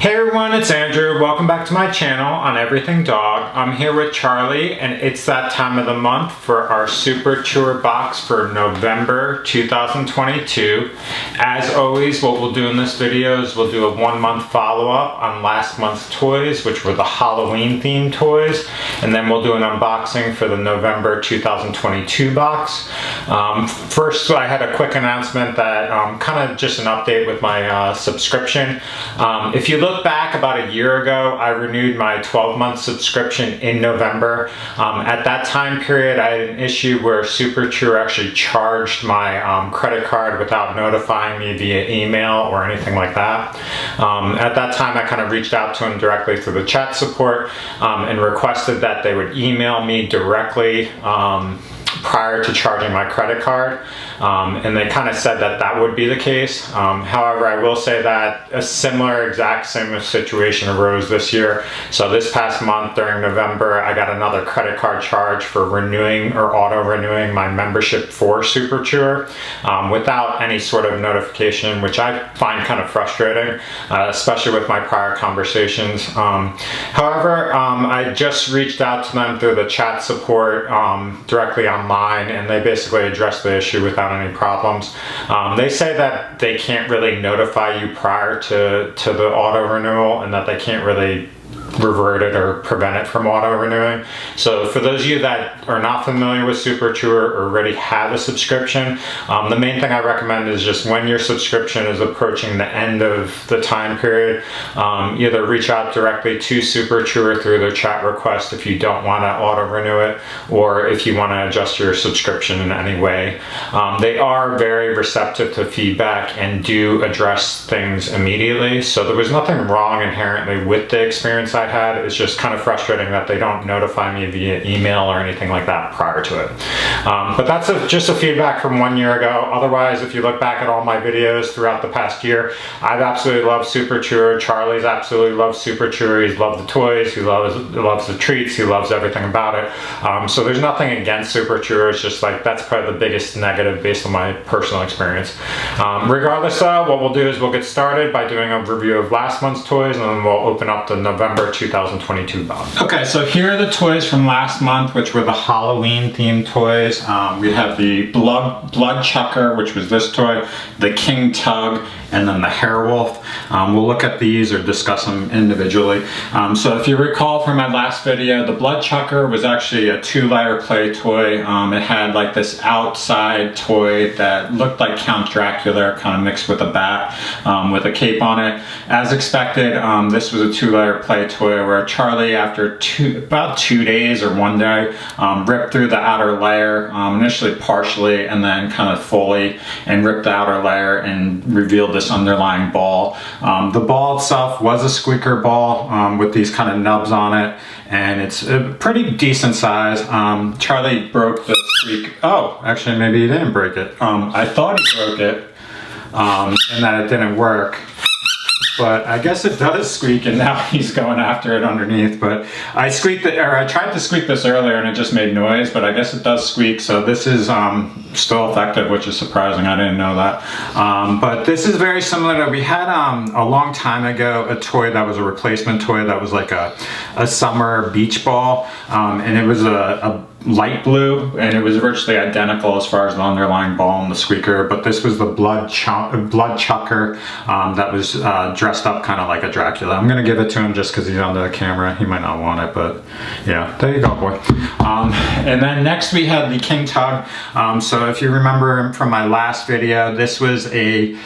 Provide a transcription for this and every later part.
Hey everyone, it's Andrew. Welcome back to my channel on Everything Dog. I'm here with Charlie and it's that time of the month for our Super Chewer box for November 2022. As always, what we'll do in this video is we'll do a 1 month follow-up on last month's toys, which were the Halloween themed toys, and then we'll do an unboxing for the November 2022 box. First, I had a quick announcement that kind of just an update with my subscription. If you look back about a year ago, I renewed my 12-month subscription in November. At that time period, I had an issue where Super Chewer actually charged my credit card without notifying me via email or anything like that. At that time, I kind of reached out to them directly through the chat support and requested that they would email me directly prior to charging my credit card, and they kind of said that that would be the case. However, I will say that a similar exact same situation arose this year. So this past month during November, I got another credit card charge for renewing or auto-renewing my membership for Super Chewer without any sort of notification, which I find kind of frustrating, especially with my prior conversations. However, I just reached out to them through the chat support directly online, and they basically addressed the issue without any problems. They say that they can't really notify you prior to the auto renewal, and that they can't really revert it or prevent it from auto renewing. So for those of you that are not familiar with Super Chewer or already have a subscription, the main thing I recommend is just when your subscription is approaching the end of the time period, either reach out directly to Super Chewer through their chat request if you don't want to auto renew it, or if you want to adjust your subscription in any way. They are very receptive to feedback and do address things immediately. So there was nothing wrong inherently with the experience I had. It's just kind of frustrating that they don't notify me via email or anything like that prior to it. But that's just a feedback from 1 year ago. Otherwise, if you look back at all my videos throughout the past year, I've absolutely loved Super Chewer. Charlie's absolutely loved Super Chewer. He's loved the toys, he loves the treats, he loves everything about it. So there's nothing against Super Chewer. It's just like that's probably the biggest negative based on my personal experience. Regardless though, what we'll do is we'll get started by doing a review of last month's toys, and then we'll open up the November 2022 box. Okay, so here are the toys from last month, which were the Halloween themed toys. We have the blood chucker, which was this toy, the King Tug, and then the Hairwolf. We'll look at these or discuss them individually. So if you recall from my last video, the blood chucker was actually a 2-layer play toy. It had like this outside toy that looked like Count Dracula, kind of mixed with a bat with a cape on it. As expected, this was a 2-layer play toy where Charlie, after about 2 days or 1 day, ripped through the outer layer, initially partially and then kind of fully, and ripped the outer layer and revealed this underlying ball. The ball itself was a squeaker ball with these kind of nubs on it, and it's a pretty decent size. Charlie broke the squeak. Oh, actually maybe he didn't break it. I thought he broke it and that it didn't work. But I guess it does squeak, and now he's going after it underneath. But I tried to squeak this earlier and it just made noise, but I guess it does squeak. So this is still effective, which is surprising. I didn't know that. But this is very similar to, we had a long time ago a toy that was a replacement toy that was like a summer beach ball, and it was a light blue, and it was virtually identical as far as the underlying ball and the squeaker. But this was the blood chucker that was dressed up kind of like a Dracula. I'm gonna give it to him just because he's on the camera. He might not want it, but yeah, there you go, boy. And then next we had the King Tug. So if you remember from my last video, this was a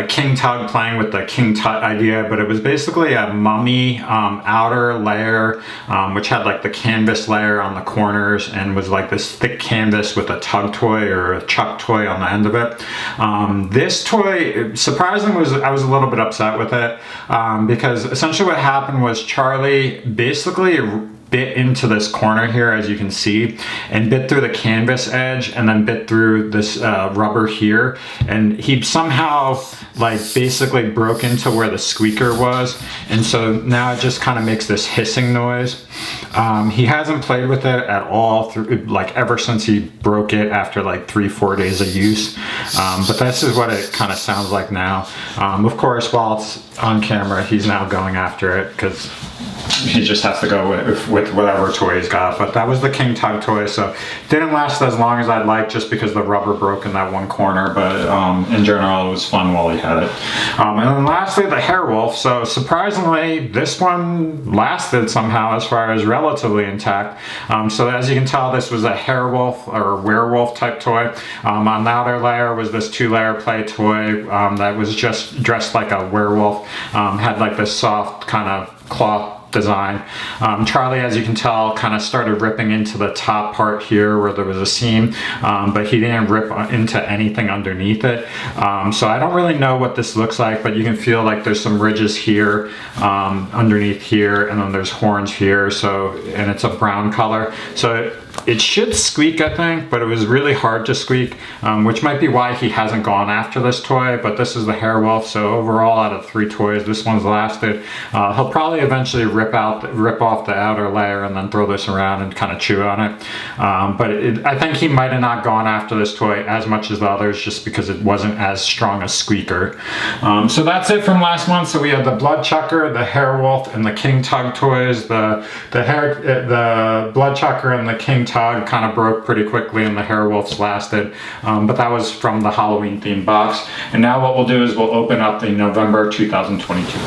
King Tug playing with the King Tug idea, but it was basically a mummy outer layer, which had like the canvas layer on the corners, and was like this thick canvas with a tug toy or a chuck toy on the end of it. This toy, surprisingly, I was a little bit upset with it because essentially what happened was Charlie basically bit into this corner here, as you can see, and bit through the canvas edge and then bit through this rubber here, and he somehow like basically broke into where the squeaker was, and so now it just kind of makes this hissing noise. He hasn't played with it at all through, like, ever since he broke it after like 3-4 days of use, but this is what it kind of sounds like now. Of course, while it's on camera, he's now going after it because he just has to go with whatever toy he's got. But that was the King Tug toy, so didn't last as long as I'd like just because the rubber broke in that one corner, but in general it was fun while he had it. And then lastly, the Hairwolf. So surprisingly, this one lasted somehow as far as relatively intact. So as you can tell, this was a Hairwolf or werewolf type toy. On the outer layer was this 2-layer play toy that was just dressed like a werewolf, had like this soft kind of cloth design. Charlie, as you can tell, kind of started ripping into the top part here where there was a seam, but he didn't rip into anything underneath it. So I don't really know what this looks like, but you can feel like there's some ridges here, underneath here, and then there's horns here. So, and it's a brown color. So it should squeak, I think, but it was really hard to squeak, which might be why he hasn't gone after this toy. But this is the Hairwolf, so overall out of 3 toys, this one's lasted. He'll probably eventually rip off the outer layer and then throw this around and kind of chew on it. But I think he might have not gone after this toy as much as the others just because it wasn't as strong a squeaker. So that's it from last month. So we had the Bloodchucker, the Hairwolf, and the King Tug toys. The Bloodchucker and the King Tug kind of broke pretty quickly, and the Hairwolfs lasted, but that was from the Halloween themed box. And now what we'll do is we'll open up the November 2022.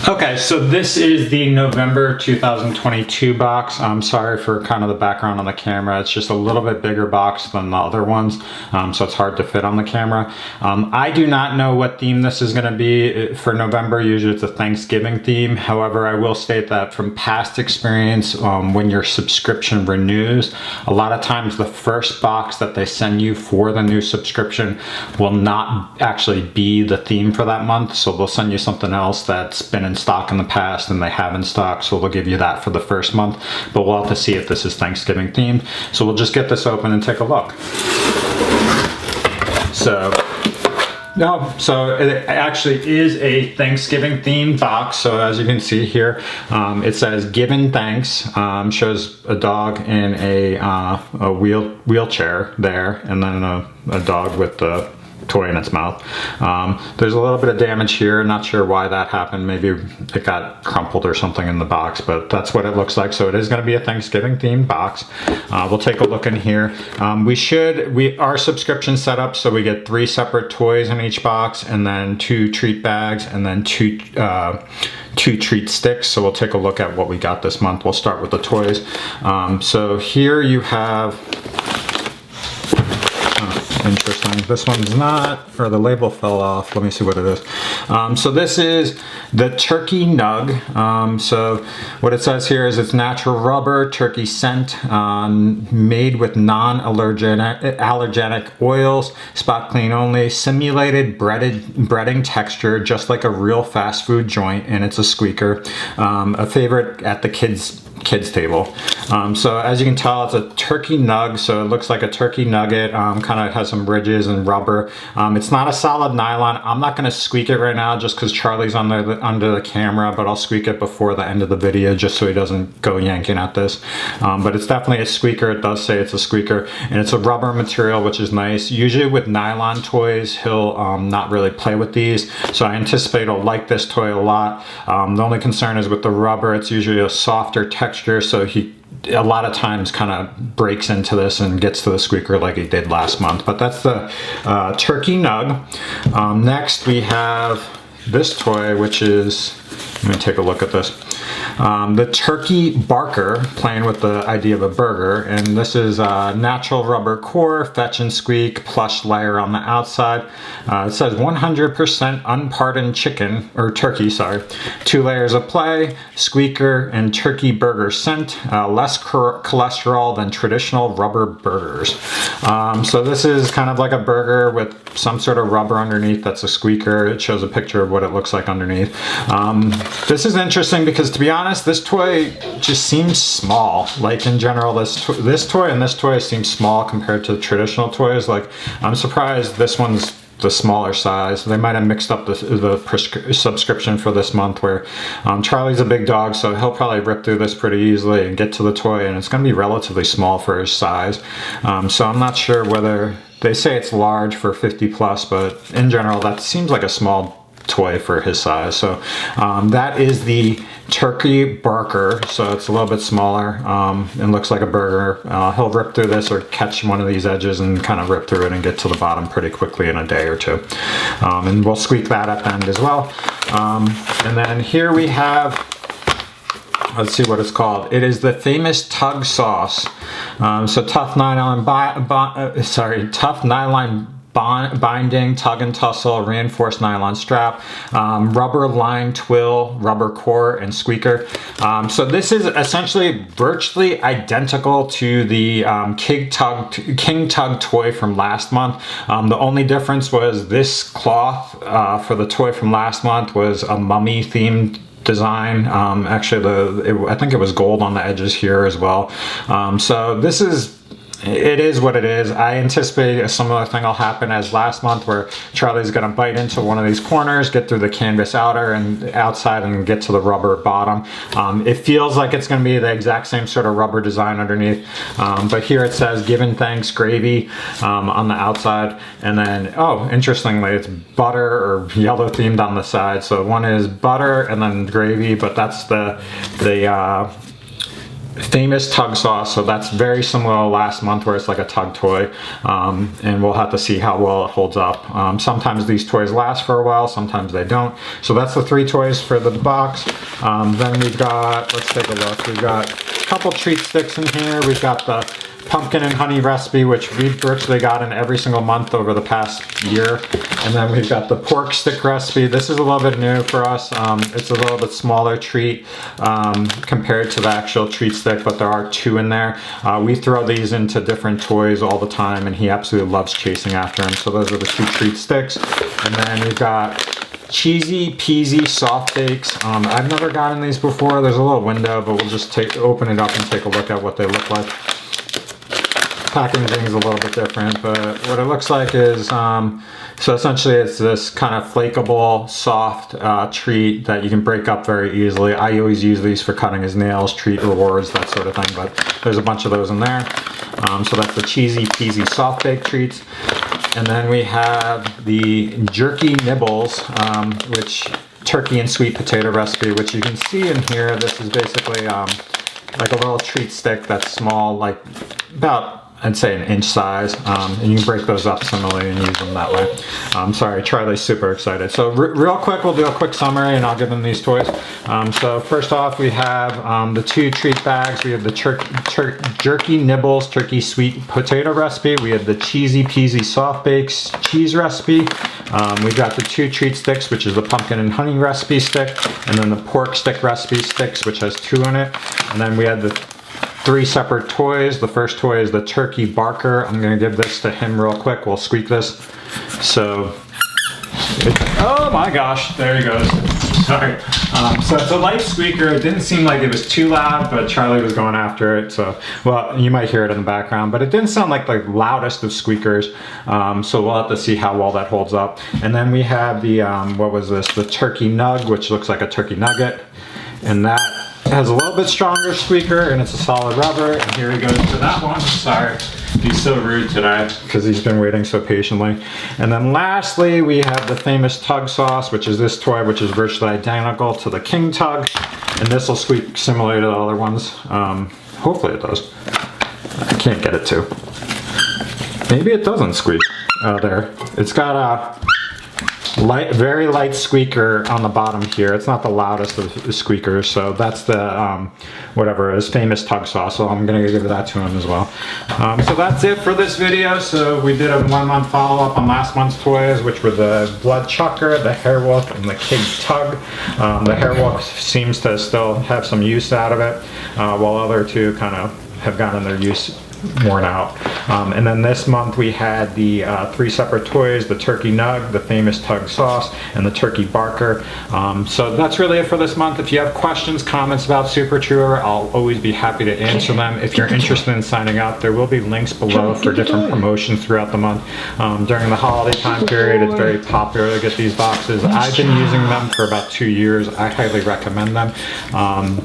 Okay, so this is the November 2022 box. I'm sorry for kind of the background on the camera. It's just a little bit bigger box than the other ones, so it's hard to fit on the camera. I do not know what theme this is going to be for November. Usually it's a Thanksgiving theme. However, I will state that from past experience, when your subscription renews, a lot of times the first box that they send you for the new subscription will not actually be the theme for that month. So they'll send you something else that's been in stock in the past and they have in stock, so they'll give you that for the first month, but we'll have to see if this is Thanksgiving themed. So we'll just get this open and take a look. So it actually is a Thanksgiving themed box. So as you can see here, it says "Given Thanks." Shows a dog in a wheelchair there, and then a dog with the toy in its mouth. There's a little bit of damage here. Not sure why that happened. Maybe it got crumpled or something in the box, but that's what it looks like. So it is going to be a Thanksgiving themed box. We'll take a look in here. Our subscription set up so we get 3 separate toys in each box, and then 2 treat bags, and then 2 treat sticks. So we'll take a look at what we got this month. We'll start with the toys. So here you have, interesting, this one's not, or the label fell off. Let me see what it is. So this is the Turkey Nug. So what it says here is it's natural rubber, turkey scent, made with non-allergenic oils, spot clean only, simulated breading texture, just like a real fast food joint, and it's a squeaker. A favorite at the kids table. So as you can tell, it's a turkey nug, so it looks like a turkey nugget. Kind of has some ridges and rubber. It's not a solid nylon. I'm not going to squeak it right now just because Charlie's under the camera, but I'll squeak it before the end of the video just so he doesn't go yanking at this. But it's definitely a squeaker. It does say it's a squeaker, and it's a rubber material, which is nice. Usually with nylon toys, he'll not really play with these, so I anticipate he'll like this toy a lot. The only concern is with the rubber. It's usually a softer texture, so he a lot of times kind of breaks into this and gets to the squeaker like he did last month. But that's the Turkey Nug. Next we have this toy, which is, let me take a look at this. The Turkey Barker, playing with the idea of a burger, and this is natural rubber core, fetch and squeak, plush layer on the outside. It says 100% unpardoned chicken, or turkey, sorry. 2 layers of play, squeaker, and turkey burger scent. Less cholesterol than traditional rubber burgers. So this is kind of like a burger with some sort of rubber underneath that's a squeaker. It shows a picture of what it looks like underneath. This is interesting because, to be honest, this toy just seems small. Like, in general, this toy and this toy seem small compared to traditional toys. Like, I'm surprised this one's the smaller size. They might have mixed up the subscription for this month, where Charlie's a big dog, so he'll probably rip through this pretty easily and get to the toy, and it's going to be relatively small for his size. So I'm not sure whether, they say it's large for 50 plus, but in general that seems like a small toy for his size. So that is the Turkey Barker, so it's a little bit smaller and looks like a burger. He'll rip through this or catch one of these edges and kind of rip through it and get to the bottom pretty quickly in a day or two. And we'll squeak that at the end as well. And then here we have, let's see what it's called. It is the famous Tug Sauce. So tough nylon binding, tug and tussle, reinforced nylon strap, rubber line twill, rubber core, and squeaker. So this is essentially virtually identical to the King Tug toy from last month. The only difference was this cloth for the toy from last month was a mummy themed design. Actually, I think it was gold on the edges here as well. So this is, it is what it is. I anticipate a similar thing will happen as last month, where Charlie's going to bite into one of these corners, get through the canvas outer and outside, and get to the rubber bottom. It feels like it's going to be the exact same sort of rubber design underneath, but here it says "Given Thanks Gravy" on the outside, and then, oh, interestingly, it's butter or yellow themed on the side. So one is butter and then gravy, but that's the famous Tug Sauce, so that's very similar to last month, where it's like a tug toy, and we'll have to see how well it holds up. Sometimes these toys last for a while, sometimes they don't. So that's the 3 toys for the box. Then we've got, let's take a look, we've got a couple treat sticks in here. We've got the pumpkin and honey recipe, which we've virtually gotten every single month over the past year. And then we've got the pork stick recipe. This is a little bit new for us. It's a little bit smaller treat compared to the actual treat stick, but there are 2 in there. We throw these into different toys all the time, and he absolutely loves chasing after them. So those are the 2 treat sticks. And then we've got cheesy peasy soft bakes. I've never gotten these before. There's a little window, but we'll just open it up and take a look at what they look like. Packaging is a little bit different, but what it looks like is, so essentially it's this kind of flakeable, soft treat that you can break up very easily. I always use these for cutting his nails, treat rewards, that sort of thing, but there's a bunch of those in there. So that's the cheesy peasy soft bake treats. And then we have the jerky nibbles, which turkey and sweet potato recipe, which you can see in here. This is basically like a little treat stick that's small, like about, I'd say, an inch size, and you can break those up similarly and use them that way. Sorry, Charlie's super excited. So real quick, we'll do a quick summary and I'll give them these toys. So first off, we have the 2 treat bags. We have the jerky nibbles turkey sweet potato recipe. We have the cheesy peasy soft bakes cheese recipe. We've got the 2 treat sticks, which is the pumpkin and honey recipe stick, and then the pork stick recipe sticks, which has 2 in it. And then we had the 3 separate toys. The first toy is the Turkey Barker. I'm going to give this to him real quick. We'll squeak this. So, oh my gosh, there he goes. Sorry. So it's a light squeaker. It didn't seem like it was too loud, but Charlie was going after it. So, well, you might hear it in the background, but it didn't sound like the loudest of squeakers. So we'll have to see how well that holds up. And then we have the, what was this? The Turkey Nug, which looks like a turkey nugget. And that has a little bit stronger squeaker, and it's a solid rubber. And here he goes to that one. Sorry, he's so rude today because he's been waiting so patiently. And then lastly, we have the famous Tug Sauce, which is this toy, which is virtually identical to the King Tug, and this will squeak similar to the other ones. Hopefully it does. I can't get it to. Maybe it doesn't squeak. There. It's got a very light squeaker on the bottom here. It's not the loudest of the squeakers, so that's the whatever is famous Tug Sauce. So I'm gonna give that to him as well. So that's it for this video. So we did a 1-month follow-up on last month's toys, which were the Blood Chucker, the Hairwolf, and the King Tug. The Hairwolf seems to still have some use out of it, while other 2 kind of have gotten their use worn out. And then this month we had the 3 separate toys, the Turkey Nug, the famous Tug Sauce, and the Turkey Barker. So that's really it for this month. If you have questions, comments about Super Chewer, I'll always be happy to answer them. If you're interested in signing up, there will be links below for different promotions throughout the month. During the holiday time period, it's very popular to get these boxes. I've been using them for about 2 years. I highly recommend them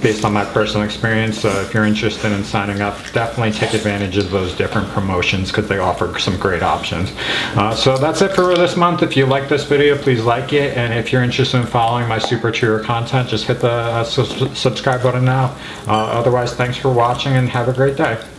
based on my personal experience. So if you're interested in signing up, definitely take advantage of those different promotions because they offer some great options. So that's it for this month. If you like this video, please like it, and if you're interested in following my Super Chewer content, just hit the subscribe button now. Otherwise, thanks for watching and have a great day.